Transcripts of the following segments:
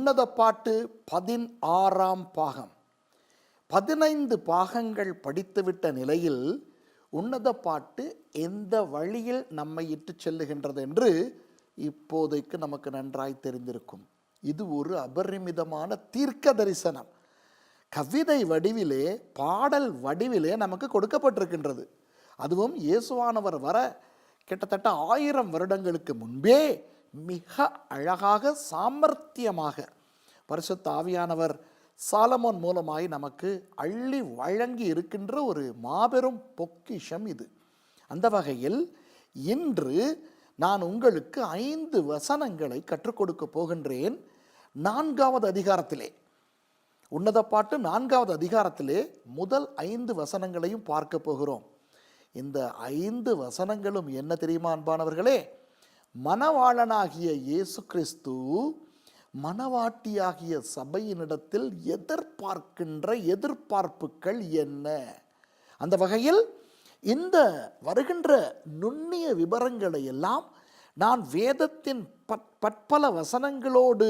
உன்னத பாட்டு 16ஆம் பாகம். 15 பாகங்கள் படித்துவிட்ட நிலையில் உன்னத பாட்டு எந்த வழியில் நம்மை இட்டு செல்லுகின்றது என்று இப்போதைக்கு நமக்கு நன்றாய் தெரிந்திருக்கும். இது ஒரு அபரிமிதமான தீர்க்க தரிசனம். கவிதை வடிவிலே, பாடல் வடிவிலே நமக்கு கொடுக்கப்பட்டிருக்கின்றது. அதுவும் இயேசுவானவர் வர கிட்டத்தட்ட 1000 வருடங்களுக்கு முன்பே மிக அழகாக சாமர்த்தியமாக பரிசுத்த ஆவியானவர் சாலமோன் மூலமாய் நமக்கு அள்ளி வழங்கி இருக்கின்ற ஒரு மாபெரும் பொக்கிஷம் இது. அந்த வகையில் இன்று நான் உங்களுக்கு 5 வசனங்களை கற்றுக் கொடுக்க போகின்றேன். 4வது அதிகாரத்திலே, உன்னத பாட்டு 4வது அதிகாரத்திலே முதல் 5 வசனங்களையும் பார்க்க போகிறோம். இந்த 5 வசனங்களும் என்ன தெரியுமா அன்பானவர்களே? மணவாளனாகிய இயேசு கிறிஸ்து மணவாட்டியாகிய சபையினிடத்தில் எதிர்பார்க்கின்ற எதிர்பார்ப்புகள் என்ன? அந்த வகையில் இந்த வருகின்ற நுண்ணிய விவரங்களை எல்லாம் நான் வேதத்தின் பற்பல வசனங்களோடு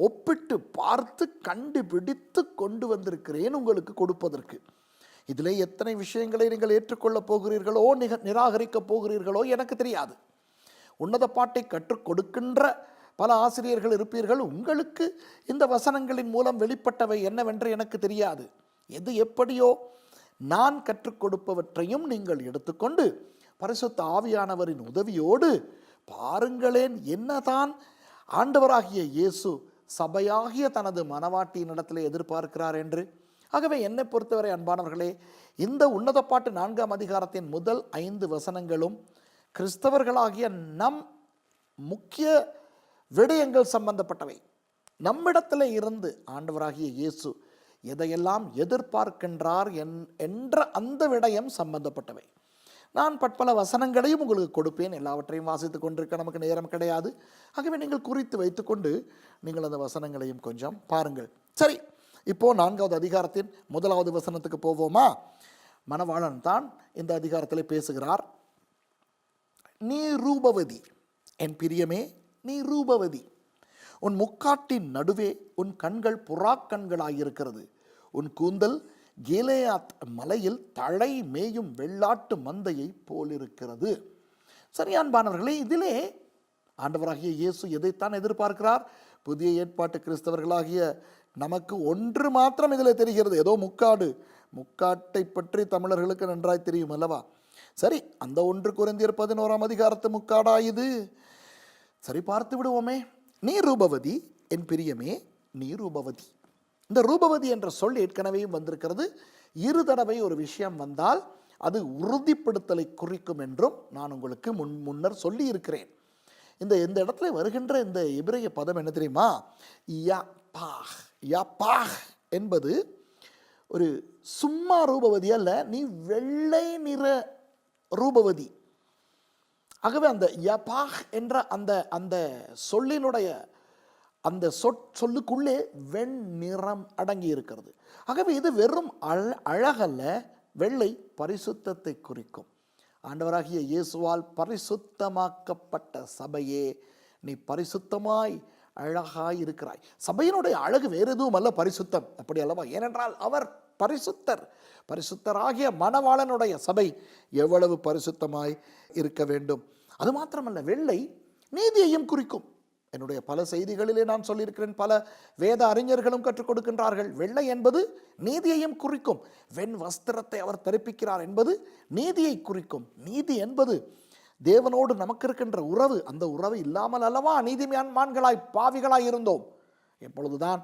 ஒப்பிட்டு பார்த்து கண்டுபிடித்து கொண்டு வந்திருக்கிறேன் உங்களுக்கு கொடுப்பதற்கு. இதில் எத்தனை விஷயங்களை நீங்கள் ஏற்றுக்கொள்ளப் போகிறீர்களோ நிராகரிக்கப் போகிறீர்களோ எனக்கு தெரியாது. உன்னத பாட்டை கற்றுக் கொடுக்கின்ற பல ஆசிரியர்கள் இருப்பீர்கள். உங்களுக்கு இந்த வசனங்களின் மூலம் வெளிப்பட்டவை என்னவென்று எனக்கு தெரியாது. எது எப்படியோ நான் கற்றுக் கொடுப்பவற்றையும் நீங்கள் எடுத்துக்கொண்டு பரிசுத்த ஆவியானவரின் உதவியோடு பாருங்களேன் என்னதான் ஆண்டவராகிய இயேசு சபையாகிய தனது மணவாட்டியினிடத்தில் எதிர்பார்க்கிறார் என்று. ஆகவே என்னை பொறுத்தவரை அன்பானவர்களே, இந்த உன்னத பாட்டு 4ஆம் அதிகாரத்தின் முதல் 5 வசனங்களும் கிறிஸ்தவர்களாகிய நம் முக்கிய விடயங்கள் சம்பந்தப்பட்டவை. நம்மிடத்தில் இருந்து ஆண்டவராகிய இயேசு எதையெல்லாம் எதிர்பார்க்கின்றார் என்ற அந்த விடயம் சம்பந்தப்பட்டவை. நான் பற்பல வசனங்களையும் உங்களுக்கு கொடுப்பேன். எல்லாவற்றையும் வாசித்து கொண்டிருக்க நமக்கு நேரம் கிடையாது. ஆகவே நீங்கள் குறித்து வைத்துக்கொண்டு நீங்கள் அந்த வசனங்களையும் கொஞ்சம் பாருங்கள். சரி, இப்போ 4வது அதிகாரத்தின் 1வது வசனத்துக்கு போவோமா? மணவாளன் தான் இந்த அதிகாரத்தில் பேசுகிறார். நீ ரூபவதி, என் பிரியமே, நீ ரூபவதி. உன் முக்காட்டின் நடுவே உன் கண்கள் புறாக்கண்களாயிருக்கிறது. உன் கூந்தல் கீலேயாத் மலையில் தழை மேயும் வெள்ளாட்டு மந்தையை போலிருக்கிறது. சரியான்பானவர்களே, இதிலே ஆண்டவராகிய இயேசு எதைத்தான் எதிர்பார்க்கிறார்? புதிய ஏற்பாட்டு கிறிஸ்தவர்களாகிய நமக்கு ஒன்று மாத்திரம் இதில் தெரிகிறது. ஏதோ முக்காட்டை பற்றி தமிழர்களுக்கு நன்றாய் தெரியும் அல்லவா? சரி, அந்த 1 கொரிந்தியர் 11ஆம் அதிகாரத்து முக்காடா இது? சரி, பார்த்து விடுவோமே. நீ ரூபவதி, என் பிரியமே, நீ ரூபவதி. இந்த ரூபவதி என்ற சொல் ஏற்கனவே வந்திருக்கிறது. 2 தடவை ஒரு விஷயம் வந்தால் அது உறுதிப்படுத்தலை குறிக்கும் என்றும் நான் உங்களுக்கு முன்னர் சொல்லி இருக்கிறேன். இந்த இடத்துல வருகின்ற இந்த எபிரேய பதம் என்ன தெரியுமா? யாப்பாஹ் என்பது ஒரு சும்மா ரூபவதி அல்ல, நீ வெள்ளை நிற ரூபவதி. ஆகவே அந்த யபாஹ் என்ற அந்த சொல்லினுடைய அந்த சொல்லுக்குள்ளே வெண்ணிறம் அடங்கி இருக்கிறது. ஆகவே இது வெறும் அழகல்ல, வெள்ளை பரிசுத்தத்தை குறிக்கும். ஆண்டவராகிய இயேசுவால் பரிசுத்தமாக்கப்பட்ட சபையே, நீ பரிசுத்தமாய் அழகாய் இருக்கிறாய். சபையினுடைய அழகு வேறு எதுவும் அல்ல, பரிசுத்தம். அப்படி அல்லவா? ஏனென்றால் அவர் பரிசுத்தர். பரிசுத்தராகிய மணவாளனுடைய சபை எவ்வளவு பரிசுத்தமாய் இருக்க வேண்டும். அது மாத்திரமல்ல, வெள்ளை நீதியையும் குறிக்கும். என்னுடைய பல செய்திகளிலே நான் சொல்லியிருக்கிறேன், பல வேத அறிஞர்களும் கற்றுக் கொடுக்கின்றார்கள். வெள்ளை என்பது நீதியையும் குறிக்கும். வெண் வஸ்திரத்தை அவர் தரிப்பிக்கிறார் என்பது நீதியை குறிக்கும். நீதி என்பது தேவனோடு நமக்கு இருக்கின்ற உறவு. அந்த உறவு இல்லாமல் அல்லவா நீதிமான்களாய் பாவிகளாய் இருந்தோம். எப்பொழுதுதான்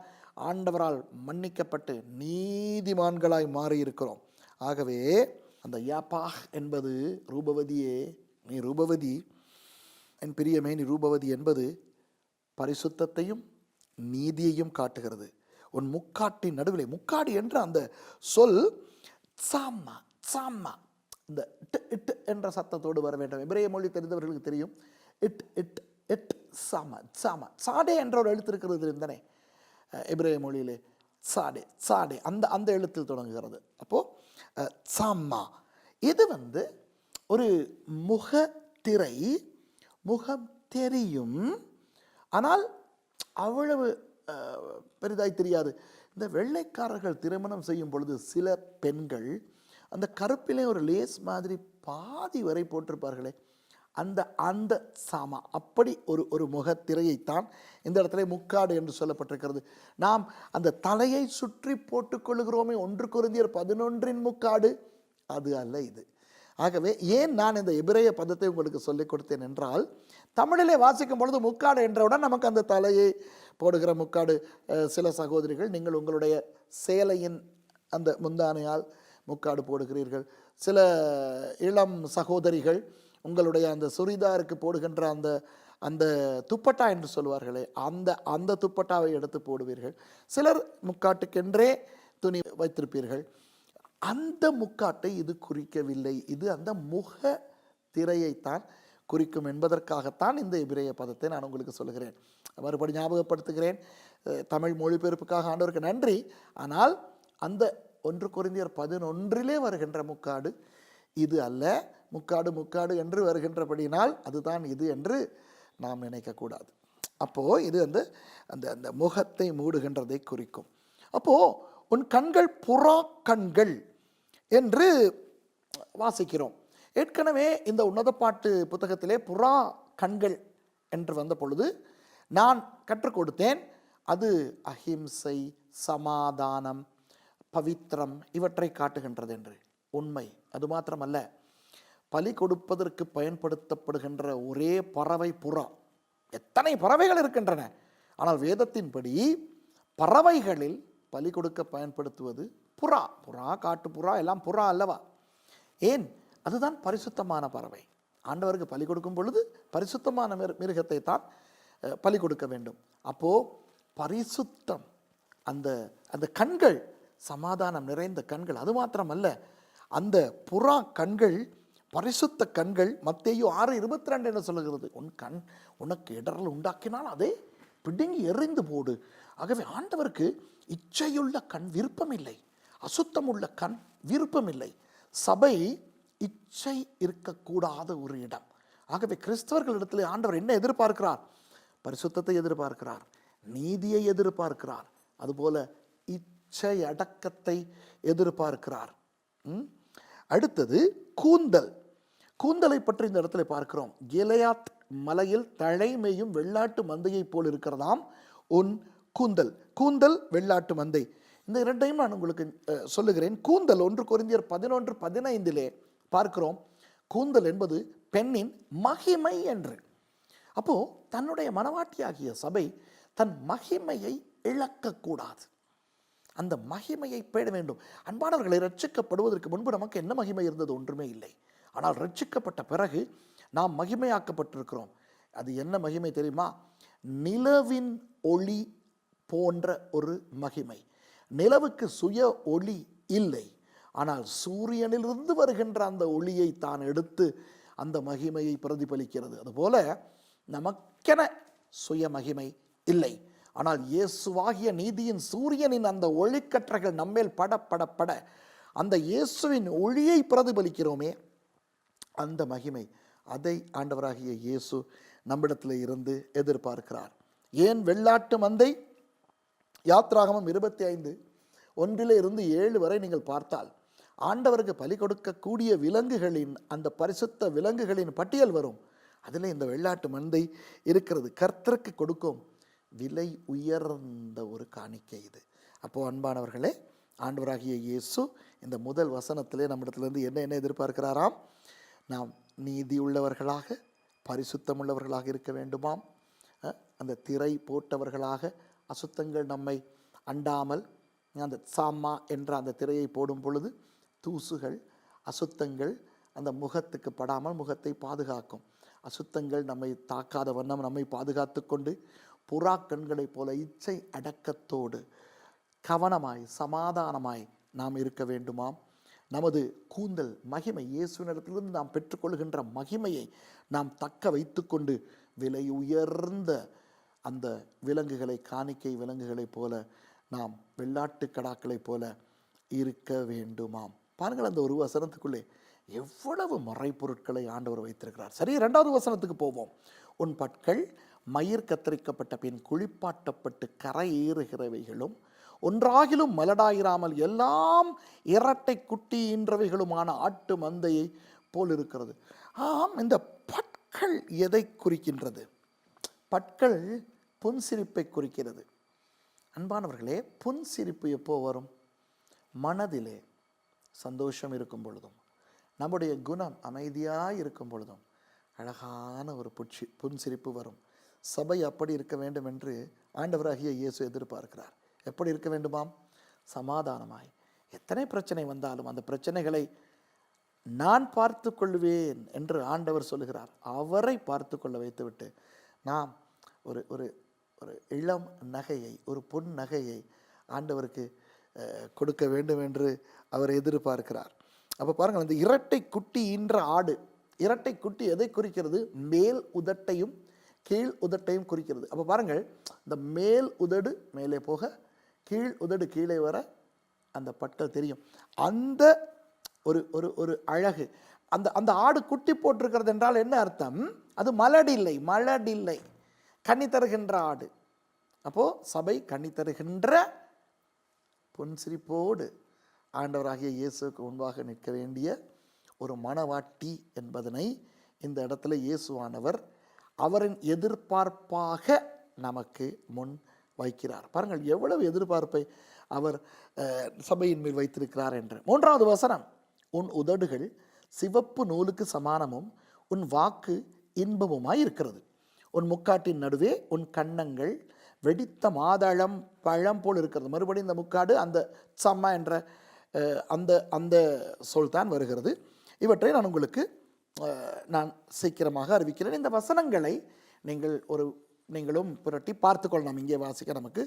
ஆண்டவரால் மன்னிக்கப்பட்டு நீதிமான்களாய் மாறி இருக்கிறோம். ஆகவே அந்த யாப்பாஹ் என்பது ரூபவதியே, நீ ரூபவதி, என் பிரியமே, நீ ரூபவதி என்பது பரிசுத்தத்தையும் நீதியையும் காட்டுகிறது. உன் முக்காட்டின் நடுவிலே, முக்காடு என்ற அந்த சொல் சாமா சாமா, இந்த இட் என்ற சத்தத்தோடு வர வேண்டும். எபிரேய மொழி தெரிந்தவர்களுக்கு தெரியும். இட் சாமா சாமா. சாடே என்ற ஒரு எழுத்து இருக்கிறது இருந்தானே எபிரேய மொழியிலே, சாடே அந்த எழுத்தில் தொடங்குகிறது. அப்போ சாமா, இது ஒரு முகத்திரை, முகம் தெரியும், ஆனால் அவ்வளவு பெரிதாய் தெரியாது. இந்த வெள்ளைக்காரர்கள் திருமணம் செய்யும் பொழுது சில பெண்கள் அந்த கருப்பிலே ஒரு லேஸ் மாதிரி பாதி வரை போட்டிருப்பார்களே, அந்த அந்த சாமா அப்படி ஒரு முகத்திரையைத்தான் இந்த இடத்துல முக்காடு என்று சொல்லப்பட்டிருக்கிறது. நாம் அந்த தலையை சுற்றி போட்டுக்கொள்கிறோமே 1 கொரிந்தியர் 11 முக்காடு, அது அல்ல இது. ஆகவே ஏன் நான் இந்த எபிரேய பதத்தை உங்களுக்கு சொல்லிக் கொடுத்தேன் என்றால், தமிழிலே வாசிக்கும் பொழுது முக்காடு என்றவுடன் நமக்கு அந்த தலையை போடுகிற முக்காடு. சில சகோதரிகள் நீங்கள் உங்களுடைய சேலையின் அந்த முந்தானையால் முக்காடு போடுகிறீர்கள். சில இளம் சகோதரிகள் உங்களுடைய அந்த சுரிதாருக்கு போடுகின்ற அந்த அந்த துப்பட்டா என்று சொல்வார்களே, அந்த அந்த துப்பட்டாவை எடுத்து போடுவீர்கள். சிலர் முக்காட்டுக்கென்றே துணி வைத்திருப்பீர்கள். அந்த முக்காட்டை இது குறிக்கவில்லை. இது அந்த முக திரையைத்தான் குறிக்கும் என்பதற்காகத்தான் இந்த எபிரேய பதத்தை நான் உங்களுக்கு சொல்கிறேன். மறுபடி ஞாபகப்படுத்துகிறேன், தமிழ் மொழிபெயர்ப்புக்காக ஆண்டவருக்கு நன்றி. ஆனால் அந்த 1 கொரிந்தியர் 11 வருகின்ற முக்காடு இது அல்ல. முக்காடு முக்காடு என்று வருகின்றபடினால் அதுதான் இது என்று நாம் நினைக்கக்கூடாது. அப்போது இது அந்த அந்த அந்த முகத்தை மூடுகின்றதை குறிக்கும். அப்போது உன் கண்கள் புறா கண்கள் என்று வாசிக்கிறோம். ஏற்கனவே இந்த உன்னத பாட்டு புத்தகத்திலே புறா கண்கள் என்று வந்த பொழுது நான் கற்றுக் கொடுத்தேன். அது அஹிம்சை, சமாதானம், பவித்திரம் இவற்றை காட்டுகின்றது என்று. உண்மை. அது மாத்திரமல்ல, பலி கொடுப்பதற்கு பயன்படுத்தப்படுகின்ற ஒரே பறவை புறா. எத்தனை பறவைகள் இருக்கின்றன, ஆனால் வேதத்தின்படி பறவைகளில் பலி கொடுக்க பயன்படுத்துவது புறா. புறா, காட்டுப்புறா எல்லாம் புறா அல்லவா? ஏன்? அதுதான் பரிசுத்தமான பறவை. ஆண்டவருக்கு பலி கொடுக்கும் பொழுது பரிசுத்தமான மிருகத்தை தான் பலி கொடுக்க வேண்டும். அப்போது பரிசுத்தம், அந்த அந்த கண்கள் சமாதானம் நிறைந்த கண்கள். அது மாத்திரமல்ல, அந்த புறா கண்கள் பரிசுத்த கண்கள். மத்தேயு 6:22 என்ன சொல்லுகிறது? உன் கண் உனக்கு இடரல் உண்டாக்கினால் அதை பிடுங்கி எறிந்து போடு. ஆகவே ஆண்டவருக்கு இச்சையுள்ள கண் விருப்பமில்லை, அசுத்தமுள்ள கண் விருப்பமில்லை. சபை இச்சை இருக்கக்கூடாத ஒரு இடம். ஆகவே கிறிஸ்தவர்களிடத்தில் ஆண்டவர் என்ன எதிர்பார்க்கிறார்? பரிசுத்தத்தை எதிர்பார்க்கிறார், நீதியை எதிர்பார்க்கிறார், அதுபோல இச்சை அடக்கத்தை எதிர்பார்க்கிறார். அடுத்தது கூந்தல். கூந்தலை பற்றி இந்த இடத்துல பார்க்கிறோம். கிலெயாத் மலையில் தழைமையும் வெள்ளாட்டு மந்தையை போல் இருக்கிறதாம் உன் கூந்தல். கூந்தல், வெள்ளாட்டு மந்தை, இந்த இரண்டையும் நான் உங்களுக்கு சொல்லுகிறேன். கூந்தல் 1 கொரிந்தியர் 11:15 பார்க்கிறோம். கூந்தல் என்பது பெண்ணின் மகிமை என்று. அப்போ தன்னுடைய மனவாட்டியாகிய சபை தன் மகிமையை இழக்கக்கூடாது, அந்த மகிமையை பேண வேண்டும். அன்பானவர்களை, ரட்சிக்கப்படுவதற்கு முன்பு நமக்கு என்ன மகிமை இருந்தது? ஒன்றுமே இல்லை. ஆனால் ரட்சிக்கப்பட்ட பிறகு நாம் மகிமையாக்கப்பட்டிருக்கிறோம். அது என்ன மகிமை தெரியுமா? நிலவின் ஒளி போன்ற ஒரு மகிமை. நிலவுக்கு சுய ஒளி இல்லை, ஆனால் சூரியனிலிருந்து வருகின்ற அந்த ஒளியை தான் எடுத்து அந்த மகிமையை பிரதிபலிக்கிறது. அதுபோல நமக்கென சுய மகிமை இல்லை, ஆனால் இயேசுவாகிய நீதியின் சூரியனின் அந்த ஒளிக்கற்றைகள் நம்மேல் பட பட பட அந்த இயேசுவின் ஒளியை பிரதிபலிக்கிறோமே, அந்த மகிமை, அதை ஆண்டவராகிய இயேசு நம்மிடத்தில் இருந்து எதிர்பார்க்கிறார். ஏன் வெள்ளாட்டு மந்தை? யாத்ராகமம் 25:1-7 வரை நீங்கள் பார்த்தால் ஆண்டவருக்கு பலி கொடுக்கக்கூடிய விலங்குகளின் அந்த பரிசுத்த விலங்குகளின் பட்டியல் வரும். அதில் இந்த வெள்ளாட்டு மந்தை இருக்கிறது. கர்த்தருக்கு கொடுக்கும் விலை உயர்ந்த ஒரு காணிக்கை இது. அப்போது அன்பானவர்களே, ஆண்டவராகிய இயேசு இந்த முதல் வசனத்திலே நம்மிடத்திலிருந்து என்ன எதிர்பார்க்கிறாராம்? நாம் நீதி உள்ளவர்களாக, பரிசுத்தம் உள்ளவர்களாக இருக்க வேண்டுமாம். அந்த திரை போட்டவர்களாக, அசுத்தங்கள் நம்மை அண்டாமல், அந்த சாமா என்ற அந்த திரையை போடும் பொழுது தூசுகள், அசுத்தங்கள் அந்த முகத்துக்கு படாமல் முகத்தை பாதுகாக்கும். அசுத்தங்கள் நம்மை தாக்காத வண்ணம் நம்மை பாதுகாத்து கொண்டு புறா கண்களைப் போல இச்சை அடக்கத்தோடு கவனமாய் சமாதானமாய் நாம் இருக்க வேண்டுமாம். நமது கூந்தல் மகிமை, இயேசுவினிடத்திலிருந்து நாம் பெற்றுக்கொள்கின்ற மகிமையை நாம் தக்க வைத்து கொண்டு விலை உயர்ந்த அந்த விலங்குகளை, காணிக்கை விலங்குகளைப் போல, நாம் வெள்ளாட்டு கடாக்களைப் போல இருக்க வேண்டுமாம். பாருங்கள், அந்த ஒரு வசனத்துக்குள்ளே எவ்வளவு மறைப்பொருட்களை ஆண்டவர் வைத்திருக்கிறார். சரி, 2வது வசனத்துக்கு போவோம். உன் பற்கள் மயிர் கத்தரிக்கப்பட்ட பின் குளிப்பாட்டப்பட்டு கரையேறுகிறவைகளும் ஒன்றாகிலும் மலடாயிராமல் எல்லாம் இரட்டை குட்டியின்றவைகளுமான ஆட்டு மந்தையை போல் இருக்கிறது. ஆம், இந்த பற்கள் எதை குறிக்கின்றது? பற்கள் புன்சிரிப்பை குறிக்கிறது. அன்பானவர்களே, புன்சிரிப்பு எப்போ வரும்? மனதிலே சந்தோஷம் இருக்கும் பொழுதும், நம்முடைய குணம் அமைதியாக இருக்கும் பொழுதும் அழகான ஒரு புன்சிரிப்பு வரும். சபை அப்படி இருக்க வேண்டும் என்று ஆண்டவராகிய இயேசு எதிர்பார்க்கிறார். எப்படி இருக்க வேண்டுமாம்? சமாதானமாய். எத்தனை பிரச்சனை வந்தாலும் அந்த பிரச்சனைகளை நான் பார்த்து கொள்வேன் என்று ஆண்டவர் சொல்லுகிறார். அவரை பார்த்து கொள்ள வைத்துவிட்டு நாம் ஒரு ஒரு ஒரு இளம் நகையை, ஒரு பொன் நகையை ஆண்டவருக்கு கொடுக்க வேண்டும் என்று அவர் எதிர்பார்க்கிறார். அப்போ பாருங்கள், அந்த இரட்டை குட்டி ஈன்ற ஆடு, இரட்டை குட்டி எதை குறிக்கிறது? மேல் உதட்டையும் கீழ் உதட்டையும் குறிக்கிறது. அப்போ பாருங்கள், இந்த மேல் உதடு மேலே போக, கீழ் உதடு கீழே வர அந்த பற்கள் தெரியும். அந்த ஒரு ஒரு ஒரு அழகு. அந்த அந்த ஆடு குட்டி போட்டிருக்கிறது என்றால் என்ன அர்த்தம்? அது மலடில்லை, கனி தருகின்ற ஆடு. அப்போது சபை கனி தருகின்ற புன்சிரிப்போடு ஆண்டவராகிய இயேசுக்கு முன்பாக நிற்க வேண்டிய ஒரு மணவாட்டி என்பதனை இந்த இடத்துல இயேசுவானவர் அவரின் எதிர்பார்ப்பாக நமக்கு முன் வைக்கிறார். பாருங்கள், எவ்வளவு எதிர்பார்ப்பை அவர் சபையின் மேல் வைத்திருக்கிறார் என்று. 3வது வசனம், உன் உதடுகள் சிவப்பு நூலுக்கு சமானமும் உன் வாக்கு இன்பமுமாய் இருக்கிறது. உன் முக்காட்டின் நடுவே உன் கன்னங்கள் வெடித்த மாதளம் பழம் போல் இருக்கிறது. மறுபடியும் இந்த முக்காடு அந்த சம்மா என்ற அந்த அந்த சொல் தான் வருகிறது. இவற்றை நான் உங்களுக்கு நான் சீக்கிரமாக அறிவிக்கிறேன். இந்த வசனங்களை நீங்களும் புரட்டி பார்த்து கொள்ளலாம். இங்கே வாசிக்க நமக்கு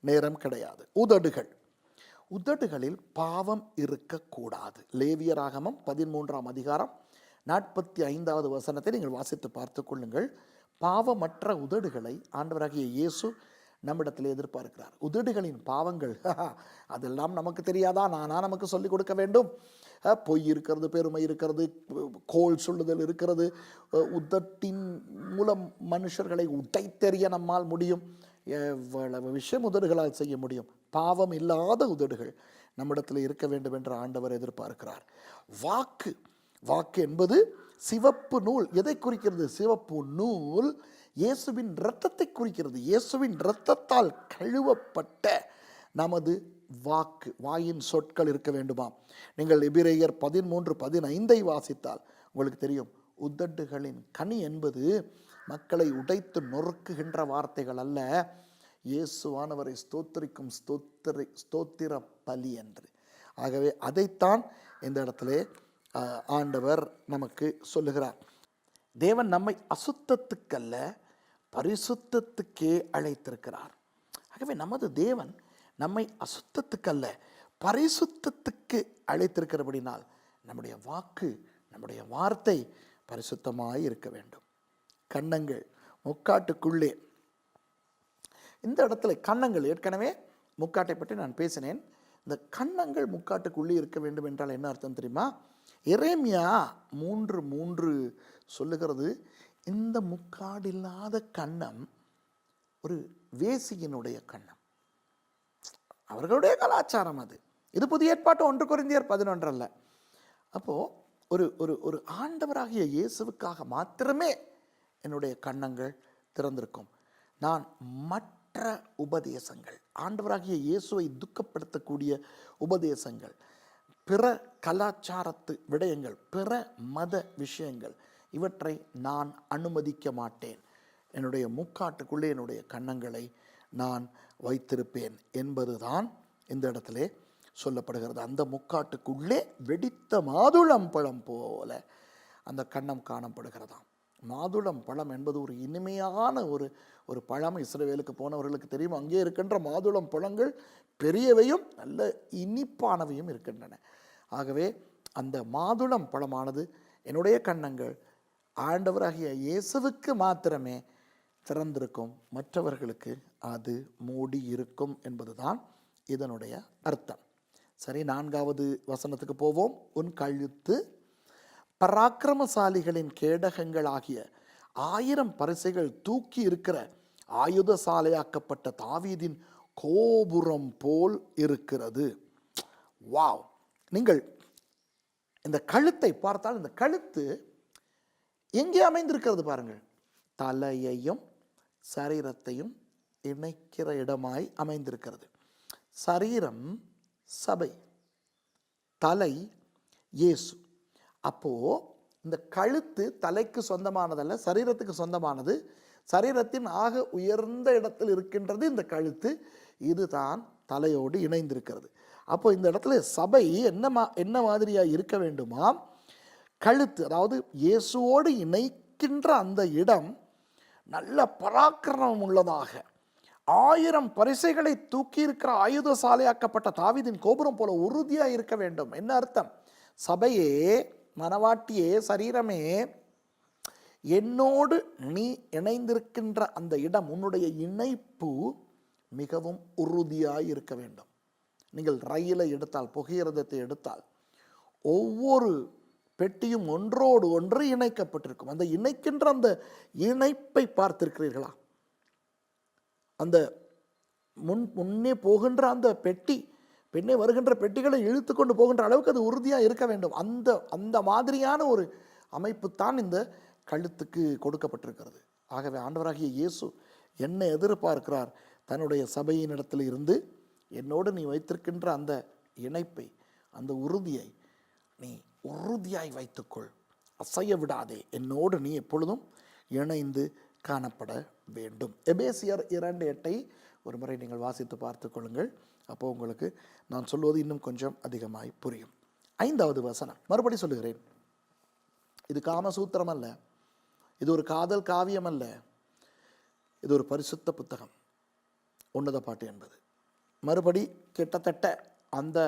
நேரம் கிடையாது. உதடுகளில் பாவம் இருக்கக்கூடாது. லேவியராகமம் 13ஆம் அதிகாரம் 45வது வசனத்தை நீங்கள் வாசித்து பார்த்து கொள்ளுங்கள். பாவமற்ற உதடுகளை ஆண்டவராகிய இயேசு நம்மிடத்தில் எதிர்பார்க்கிறார். உதடுகளின் பாவங்கள் அதெல்லாம் நமக்கு தெரியாதா? நமக்கு சொல்லிக் கொடுக்க வேண்டும்? பொய் இருக்கிறது, பெருமை இருக்கிறது, கோல் சொல்லுதல் இருக்கிறது. உதட்டின் மூலம் மனுஷர்களை உடைத்தெறிய நம்மால் முடியும். எவ்வளவு விஷயம் உதடுகளால் செய்ய முடியும். பாவம் இல்லாத உதடுகள் நம்மிடத்தில் இருக்க வேண்டும் என்று ஆண்டவர் எதிர்பார்க்கிறார். வாக்கு என்பது சிவப்பு நூல். எதை குறிக்கிறது? சிவப்பு நூல் இயேசுவின் இரத்தத்தை குறிக்கிறது. இயேசுவின் இரத்தத்தால் கழுவப்பட்ட நமது வாயின் சொற்கள் இருக்க வேண்டுமாம். நீங்கள் எபிரேயர் 13:15 வாசித்தால் உங்களுக்கு தெரியும். உதடுகளின் கனி என்பது மக்களை உடைத்து நொறுக்குகின்ற வார்த்தைகள் அல்ல, இயேசுவானவரை ஸ்தோத்திரிக்கும் ஸ்தோத்திர பலி என்று. ஆகவே அதைத்தான் இந்த இடத்துல ஆண்டவர் நமக்கு சொல்லுகிறார். தேவன் நம்மை அசுத்தத்துக்கல்ல பரிசுத்தத்துக்கே அழைத்திருக்கிறார். ஆகவே நமது தேவன் நம்மை அசுத்தத்துக்கல்ல பரிசுத்தத்துக்கு அழைத்திருக்கிறபடினால் நம்முடைய வாக்கு, நம்முடைய வார்த்தை பரிசுத்தமாய் இருக்க வேண்டும். கன்னங்கள் முக்காட்டுக்குள்ளே, இந்த இடத்துல கன்னங்கள், ஏற்கனவே முக்காட்டை பற்றி நான் பேசினேன். இந்த கன்னங்கள் முக்காட்டுக்குள்ளே இருக்க வேண்டும் என்றால் என்ன அர்த்தம் தெரியுமா? எரேமியா 3:3 சொல்லுகிறது, இந்த முக்காடு இல்லாத கன்னம் ஒரு வேசியினுடைய கன்னம். அவர்களுடைய கலாச்சாரம் அது. இது புதிய ஏற்பாட்டு 1 கொரிந்தியர் 11 அல்ல. அப்போது ஒரு ஒரு ஒரு ஆண்டவராகிய இயேசுவுக்காக மாத்திரமே என்னுடைய கன்னங்கள் திறந்திருக்கும். நான் மற்ற உபதேசங்கள், ஆண்டவராகிய இயேசுவை துக்கப்படுத்தக்கூடிய உபதேசங்கள், பிற கலாச்சாரத்து விடயங்கள், பிற மத விஷயங்கள், இவற்றை நான் அனுமதிக்க மாட்டேன். என்னுடைய முக்காட்டுக்குள்ளே என்னுடைய கன்னங்களை நான் வைத்திருப்பேன் என்பதுதான் இந்த இடத்திலே சொல்லப்படுகிறது. அந்த முக்காட்டுக்குள்ளே வெடித்த மாதுளம் பழம் போல அந்த கன்னம் காணப்படுகிறதாம். மாதுளம் பழம் என்பது ஒரு இனிமையான ஒரு பழம். இஸ்ரவேலுக்கு போனவர்களுக்கு தெரியும், அங்கே இருக்கின்ற மாதுளம் பழங்கள் பெரியவையும் நல்ல இனிப்பானவையும் இருக்கின்றன. ஆகவே அந்த மாதுளம் பழமானது என்னுடைய கன்னங்கள் ஆண்டவராகிய இயேசுவுக்கு மாத்திரமே திறந்திருக்கும், மற்றவர்களுக்கு அது மூடி இருக்கும் என்பதுதான் இதனுடைய அர்த்தம். சரி, 4வது வசனத்துக்கு போவோம். உன் கழுத்து பராக்கிரமசாலிகளின் கேடகங்கள் ஆகிய 1000 பரிசைகள் தூக்கி இருக்கிற ஆயுதசாலையாக்கப்பட்ட தாவீதின் கோபுரம் போல் இருக்கிறது. வாவ்! நீங்கள் இந்த கழுத்தை பார்த்தால் இந்த கழுத்து எங்கே அமைந்திருக்கிறது பாருங்கள். தலையையும் சரீரத்தையும் இணைக்கிற இடமாய் அமைந்திருக்கிறது. சரீரம் சபை, தலை இயேசு. அப்போ இந்த கழுத்து தலைக்கு சொந்தமானதல்ல, சரீரத்துக்கு சொந்தமானது. சரீரத்தின் ஆக உயர்ந்த இடத்தில் இருக்கின்றது இந்த கழுத்து. இதுதான் தலையோடு இணைந்திருக்கிறது. அப்போ இந்த இடத்துல சபை என்ன மாதிரியா இருக்க வேண்டுமா? கழுத்து, அதாவது இயேசுவோடு இணைக்கின்ற அந்த இடம் நல்ல பராக்கிரமம் உள்ளதாக 1000 பரிசைகளை தூக்கி இருக்கிற ஆயுதசாலையாக்கப்பட்ட தாவீதின் கோபுரம் போல உறுதியாக இருக்க வேண்டும். என்ன அர்த்தம்? சபையே, மனவாட்டியே, சரீரமே, என்னோடு நீ இணைந்திருக்கின்ற அந்த இடம், உன்னுடைய இணைப்பு மிகவும் உறுதியாய் இருக்க வேண்டும். நீங்கள் ரயிலை எடுத்தால், புகையிரதத்தை எடுத்தால், ஒவ்வொரு பெட்டியும் ஒன்றோடு ஒன்று இணைக்கப்பட்டிருக்கும். அந்த இணைக்கின்ற அந்த இணைப்பை பார்த்திருக்கிறீர்களா? அந்த முன்னே போகின்ற அந்த பெட்டி, பின்னே வருகின்ற பெட்டிகளை இழுத்து கொண்டு போகின்ற அளவுக்கு அது உறுதியாக இருக்க வேண்டும். அந்த மாதிரியான ஒரு அமைப்பு தான் இந்த கழுத்துக்கு கொடுக்கப்பட்டிருக்கிறது. ஆகவே ஆண்டவராகிய இயேசு என்ன எதிர்பார்க்கிறார்? தன்னுடைய சபையின் இடத்துல இருந்து என்னோடு நீ வைத்திருக்கின்ற அந்த இணைப்பை, அந்த உறுதியை நீ உறுதியாய் வைத்துக்கொள், அசைய விடாதே, என்னோடு நீ எப்பொழுதும் இணைந்து காணப்பட வேண்டும். எபேசியர் 2:8 ஒரு முறை நீங்கள் வாசித்து பார்த்து கொள்ளுங்கள். அப்போ உங்களுக்கு நான் சொல்வது இன்னும் கொஞ்சம் அதிகமாய் புரியும். 5வது வசனம் மறுபடி சொல்லுகிறேன். இது காமசூத்திரம் அல்ல, இது ஒரு காதல் காவியம் அல்ல, இது ஒரு பரிசுத்த புத்தகம், உன்னத பாட்டு என்பது. மறுபடி கிட்டத்தட்ட அந்த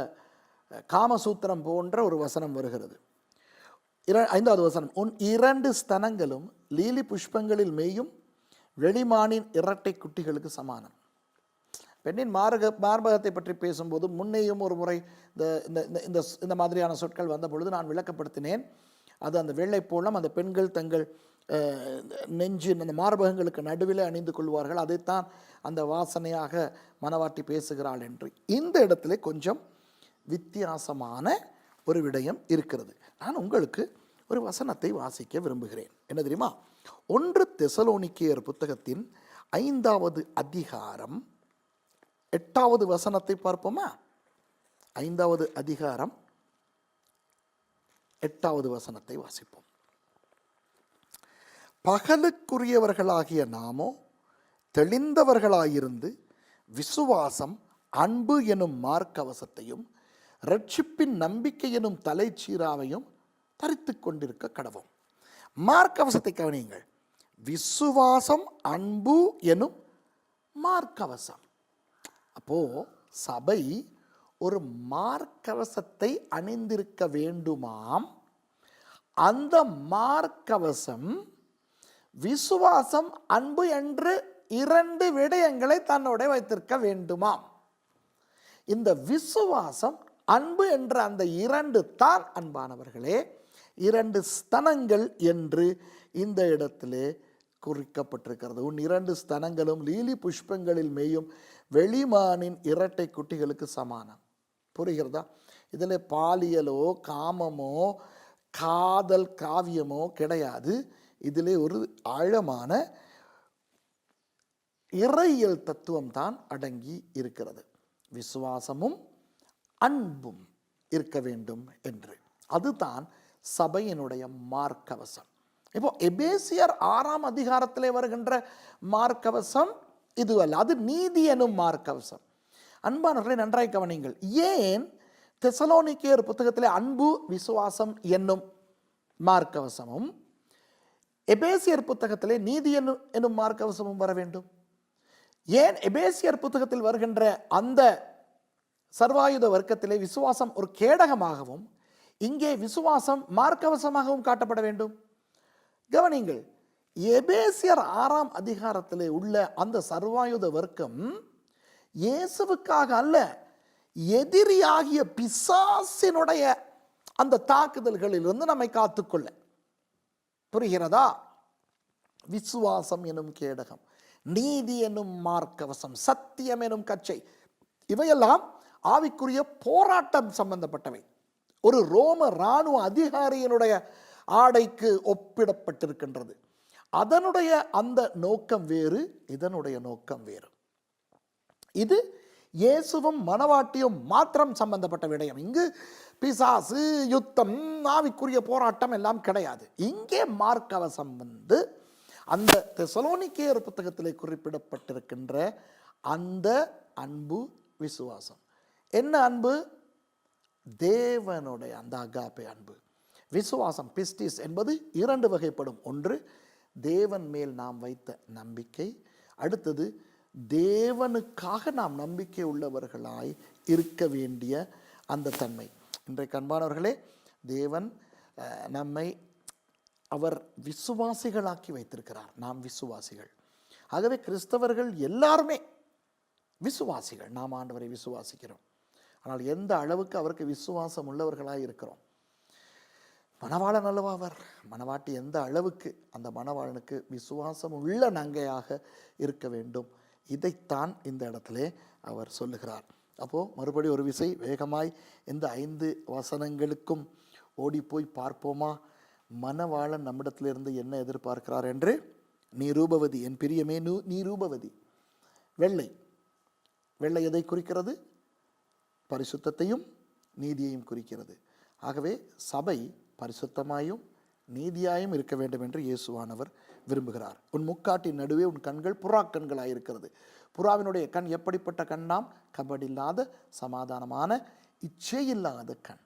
காமசூத்திரம் போன்ற ஒரு வசனம் வருகிறது. 5வது வசனம், உன் 2 ஸ்தனங்களும் லீலி புஷ்பங்களில் மேயும் வெளிமானின் இரட்டை குட்டிகளுக்கு சமானம். பெண்ணின் மார்பகத்தை பற்றி பேசும்போது முன்னேயும் ஒரு முறை இந்த மாதிரியான சொற்கள் வந்த பொழுது நான் விளக்கப்படுத்தினேன். அது அந்த வெள்ளை போலம் அந்த பெண்கள் தங்கள் நெஞ்சின் அந்த மார்பகங்களுக்கு நடுவில் அணிந்து கொள்வார்கள். அதைத்தான் அந்த வாசனையாக மனவாட்டி பேசுகிறாள் என்று. இந்த இடத்துல கொஞ்சம் வித்தியாசமான ஒரு விடயம் இருக்கிறது. நான் உங்களுக்கு ஒரு வசனத்தை வாசிக்க விரும்புகிறேன். என்ன தெரியுமா? 1 தெசலோனிக்கேயர் புத்தகத்தின் 5வது அதிகாரம் 8வது வசனத்தை பார்ப்போமா? 5வது அதிகாரம் 8வது வசனத்தை வாசிப்போம். பகலுக்குரியவர்களாகிய நாமோ தெளிந்தவர்களாயிருந்து விசுவாசம், அன்பு எனும் மார்க்கவசத்தையும் இரட்சிப்பின் நம்பிக்கை எனும் தலைச்சீராவையும் தரித்து கொண்டிருக்க கடவோம். மார்க்கவசத்தை கவனியுங்கள். விசுவாசம், அன்பு எனும் மார்க்கவசம். அப்போ சபை ஒரு மார்க்கவசத்தை அணிந்திருக்க வேண்டுமாம். அந்த மார்க்கவசம் விசுவாசம், அன்பு என்று 2 விடயங்களை தன்னோட வைத்திருக்க வேண்டுமாம். இந்த விசுவாசம், அன்பு என்ற அந்த 2 தான் அன்பானவர்களே 2 ஸ்தனங்கள் என்று இந்த இடத்திலே குறிக்கப்பட்டிருக்கிறது. உன் 2 ஸ்தனங்களும் லீலி புஷ்பங்களில் மேயும் வெளிமானின் இரட்டை குட்டிகளுக்கு சமானம். புரிகிறதா? இதில் பாலியலோ காமமோ காதல் காவியமோ கிடையாது. இதிலே ஒரு ஆழமான இறையியல் தத்துவம் தான் அடங்கி இருக்கிறது. விசுவாசமும் அன்பும் இருக்க வேண்டும் என்று. அதுதான் சபையினுடைய மார்க்கவசம். இப்போ எபேசியர் 6ஆம் அதிகாரத்திலே வருகின்ற மார்க்கவசம் இது அல்ல, அது நீதி எனும் மார்க்கவசம். அன்பானவர்களை நன்றாய் கவனியுங்கள். ஏன் தெசலோனிக்கேயர் புத்தகத்திலே அன்பு, விசுவாசம் என்னும் மார்க்கவசமும் எபேசியர் புத்தகத்திலே நீதி என்னும் மார்க்கவசமும் வர வேண்டும்? ஏன் எபேசியர் புத்தகத்தில் வருகின்ற அந்த சர்வாயுத வர்க்கத்திலே விசுவாசம் ஒரு கேடகமாகவும் இங்கே விசுவாசம் மார்க்கவசமாகவும் காட்டப்பட வேண்டும்? கவனிங்கள். எபேசியர் 6ஆம் அதிகாரத்திலே உள்ள அந்த சர்வாயுத வர்க்கம் இயேசுவுக்காக அல்ல, எதிரியாகிய பிசாசினுடைய அந்த தாக்குதல்களிலிருந்து நம்மை காத்துக்கொள்ள. புரிகிறதா? விசுவாசம் எனும் கேடகம், நீதி எனும் மார்க்கவசம், சத்தியம் எனும் கச்சை, இவையெல்லாம் ஆவிக்குரிய போராட்டம் சம்பந்தப்பட்டவை. ஒரு ரோம இராணுவ அதிகாரியினுடைய ஆடைக்கு ஒப்பிடப்பட்டிருக்கின்றது. அதனுடைய அந்த நோக்கம் வேறு, இதனுடைய நோக்கம் வேறு. இது இயேசுவும் மனவாட்டியும் மாத்திரம் சம்பந்தப்பட்ட விடயம். இங்கு பிசாசு, யுத்தம், ஆவிக்குரிய போராட்டம் எல்லாம் கிடையாது. இங்கே மார்க்கவசம் அந்த தெசலோனிக்கேயர் புத்தகத்திலே குறிப்பிடப்பட்டிருக்கின்ற அந்த அன்பு, விசுவாசம். என்ன அன்பு? தேவனுடைய அந்த அகாப்பே அன்பு. விசுவாசம், பிஸ்டிஸ் என்பது இரண்டு வகைப்படும். ஒன்று தேவன் மேல் நாம் வைத்த நம்பிக்கை, அடுத்தது தேவனுக்காக நாம் நம்பிக்கை உள்ளவர்களாய் இருக்க வேண்டிய அந்த தன்மை. இன்றைக்கு அன்பானவர்களே, தேவன் நம்மை அவர் விசுவாசிகளாக்கி வைத்திருக்கிறார். நாம் விசுவாசிகள். ஆகவே கிறிஸ்தவர்கள் எல்லாருமே விசுவாசிகள். நாம் ஆண்டவரை விசுவாசிக்கிறோம். ஆனால் எந்த அளவுக்கு அவருக்கு விசுவாசம் உள்ளவர்களாய் இருக்கிறோம்? மணவாளன் அல்லவா அவர். மணவாட்டி எந்த அளவுக்கு அந்த மணவாளனுக்கு விசுவாசம் உள்ள நங்கையாக இருக்க வேண்டும், இதைத்தான் இந்த இடத்திலே அவர் சொல்லுகிறார். அப்போது மறுபடி ஒரு விசை வேகமாய் இந்த 5 வசனங்களுக்கும் ஓடி போய் பார்ப்போமா? மணவாளன் நம்மிடத்திலிருந்து என்ன எதிர்பார்க்கிறார் என்று. நீ ரூபவதி, என் பிரியமே நீ ரூபவதி. வெள்ளை, வெள்ளை எதை குறிக்கிறது? பரிசுத்தத்தையும் நீதியையும் குறிக்கிறது. ஆகவே சபை பரிசுத்தமாயும் நீதியாயும் இருக்க வேண்டும் என்று இயேசுவானவர் விரும்புகிறார். உன் முக்காட்டின் நடுவே உன் கண்கள் புறா கண்களாயிருக்கிறது. புறாவினுடைய கண் எப்படிப்பட்ட கண்ணாம்? கபடில்லாத, சமாதானமான, இச்சையில்லாத கண்.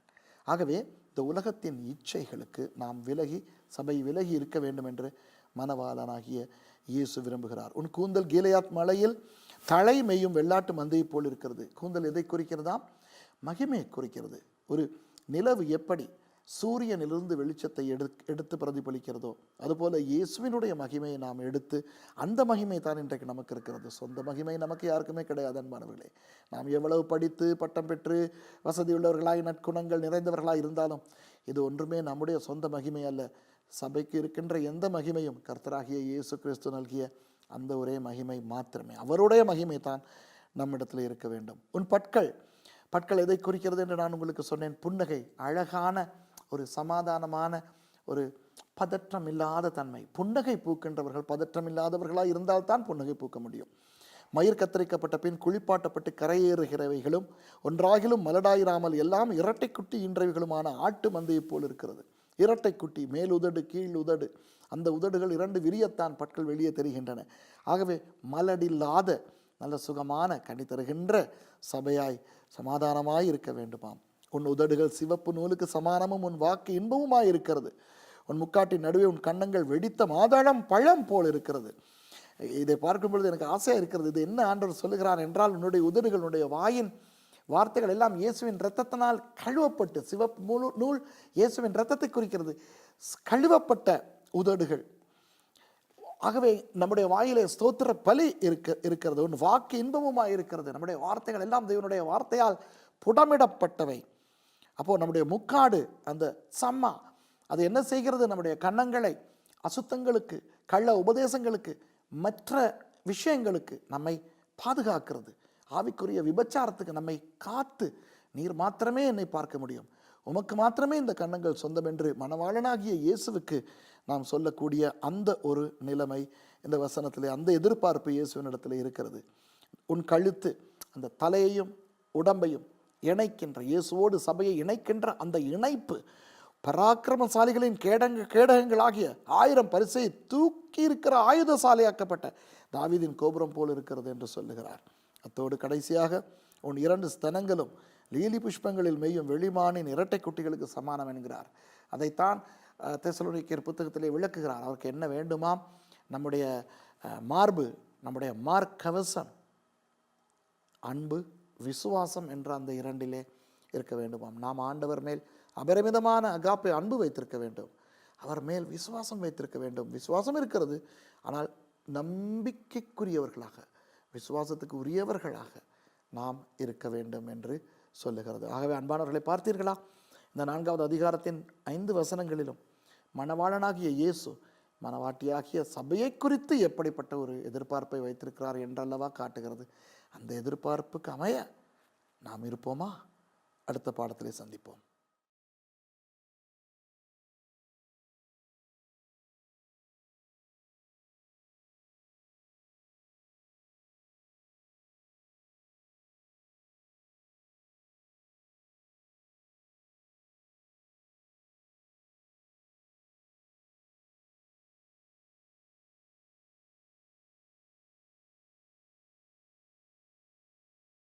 ஆகவே இந்த உலகத்தின் இச்சைகளுக்கு நாம் விலகி, சபை விலகி இருக்க வேண்டும் என்று மணவாளனாகிய இயேசு விரும்புகிறார். உன் கூந்தல் கீலேயாத் மலையில் தலை மேயும் வெள்ளாட்டு மந்தையை போல் இருக்கிறது. கூந்தல் எதை குறிக்கிறதாம்? மகிமையை குறிக்கிறது. ஒரு நிலவு எப்படி சூரியனிலிருந்து வெளிச்சத்தை எடுத்து பிரதிபலிக்கிறதோ அதுபோல இயேசுவினுடைய மகிமையை நாம் எடுத்து, அந்த மகிமை தான் இன்றைக்கு நமக்கு இருக்கிறது. சொந்த மகிமை நமக்கு யாருக்குமே கிடையாது அன்பானவர்களே. நாம் எவ்வளவு படித்து பட்டம் பெற்று வசதியுள்ளவர்களாய் நற்குணங்கள் நிறைந்தவர்களாய் இருந்தாலும் இது ஒன்றுமே நம்முடைய சொந்த மகிமை அல்ல. சபைக்கு இருக்கின்ற எந்த மகிமையும் கர்த்தராகிய இயேசு கிறிஸ்து நல்கிய அந்த ஒரே மகிமை மாத்திரமே. அவருடைய மகிமை தான் நம்மிடத்தில் இருக்க வேண்டும். உன் பற்கள் எதை குறிக்கிறது என்று நான் உங்களுக்கு சொன்னேன். புன்னகை, அழகான ஒரு சமாதானமான ஒரு பதற்றம் இல்லாத தன்மை. புன்னகை பூக்கின்றவர்கள் பதற்றம் இல்லாதவர்களாக இருந்தால்தான் புன்னகை பூக்க முடியும். மயிர் கத்தரிக்கப்பட்ட பின் குளிப்பாட்டப்பட்டு கரையேறுகிறவைகளும் ஒன்றாகிலும் மலடாயிராமல் எல்லாம் இரட்டை குட்டி இன்றவைகளுமான ஆட்டு மந்தையை போல் இருக்கிறது. இரட்டை குட்டி, மேல் உதடு கீழ் உதடு, அந்த உதடுகள் 2 விரியத்தான் பற்கள் வெளியே தெரிகின்றன. ஆகவே மலடில்லாத நல்ல சுகமான கனி தருகின்ற சபையாய் சமாதானமாய் இருக்க வேண்டுமாம். உன் உதடுகள் சிவப்பு நூலுக்கு சமானமும் உன் வாக்கு இன்பமுமாய் இருக்கிறது. உன் முக்காட்டின் நடுவே உன் கன்னங்கள் வெடித்த மாதாளம் பழம் போல் இருக்கிறது. இதை பார்க்கும் பொழுது எனக்கு ஆசையாக இருக்கிறது. இது என்ன ஆண்டவர் சொல்லுகிறார் என்றால், உன்னுடைய உதடுகள், உன்னுடைய வாயின் வார்த்தைகள் எல்லாம் இயேசுவின் இரத்தத்தினால் கழுவப்பட்டு, சிவப்பு நூல் இயேசுவின் இரத்தத்தை குறிக்கிறது, கழுவப்பட்ட உதடுகள். ஆகவே நம்முடைய வாயிலே ஸ்தோத்திர பலி இருக்கிறது. உன் வாக்கு இன்பமுமாய் இருக்கிறது. நம்முடைய வார்த்தைகள் எல்லாம் தேவனுடைய வார்த்தையால் புடமிடப்பட்டவை. அப்போது நம்முடைய முக்காடு, அந்த சம்மா, அது என்ன செய்கிறது? நம்முடைய கன்னங்களை அசுத்தங்களுக்கு, கள்ள உபதேசங்களுக்கு, மற்ற விஷயங்களுக்கு நம்மை பாதுகாக்கிறது. ஆவிக்குரிய விபச்சாரத்துக்கு நம்மை காத்து, நீர் மாத்திரமே என்னை பார்க்க முடியும், உமக்கு மாத்திரமே இந்த கன்னங்கள் சொந்தம் என்று மணவாளனாகிய இயேசுவுக்கு நாம் சொல்லக்கூடிய அந்த ஒரு நிலைமை இந்த வசனத்திலே, அந்த எதிர்பார்ப்பு இயேசுவினிடத்தில் இருக்கிறது. உன் கழுத்து, அந்த தலையையும் உடம்பையும் இணைக்கின்ற, இயேசுவோடு சபையை இணைக்கின்ற அந்த இணைப்பு பராக்கிரமசாலிகளின் கேடகங்களாகிய 1000 பரிசை தூக்கி இருக்கிற ஆயுதசாலையாக்கப்பட்ட தாவீதின் கோபுரம் போல் இருக்கிறது என்று சொல்லுகிறார். அத்தோடு கடைசியாக உன் 2 ஸ்தனங்களும் லீலி புஷ்பங்களில் மேயும் வெளிமானின் இரட்டை குட்டிகளுக்கு சமானம் என்கிறார். அதைத்தான் தெசலோனிக்கேயர் புத்தகத்திலே விளக்குகிறார். அவருக்கு என்ன வேண்டுமாம்? நம்முடைய மார்பு, நம்முடைய மார்க்கவசம், அன்பு, விசுவாசம் என்ற அந்த 2 இருக்க வேண்டுமாம். நாம் ஆண்டவர் மேல் அபரிமிதமான அகாப்பை அன்பு வைத்திருக்க வேண்டும். அவர் மேல் விசுவாசம் வைத்திருக்க வேண்டும். விசுவாசம் இருக்கிறது, ஆனால் நம்பிக்கைக்குரியவர்களாக, விசுவாசத்துக்கு உரியவர்களாக நாம் இருக்க வேண்டும் என்று சொல்லுகிறது. ஆகவே அன்பானவர்களை பார்த்தீர்களா? இந்த 4வது அதிகாரத்தின் 5 வசனங்களிலும் மணவாளனாகிய இயேசு மனவாட்டியாகிய சபையை குறித்து எப்படிப்பட்ட ஒரு எதிர்பார்ப்பை வைத்திருக்கிறார் என்றல்லவா காட்டுகிறது. அந்த எதிர்பார்ப்புக்கு அமைய நாம் இருப்போமா? அடுத்த பாடத்திலே சந்திப்போம்.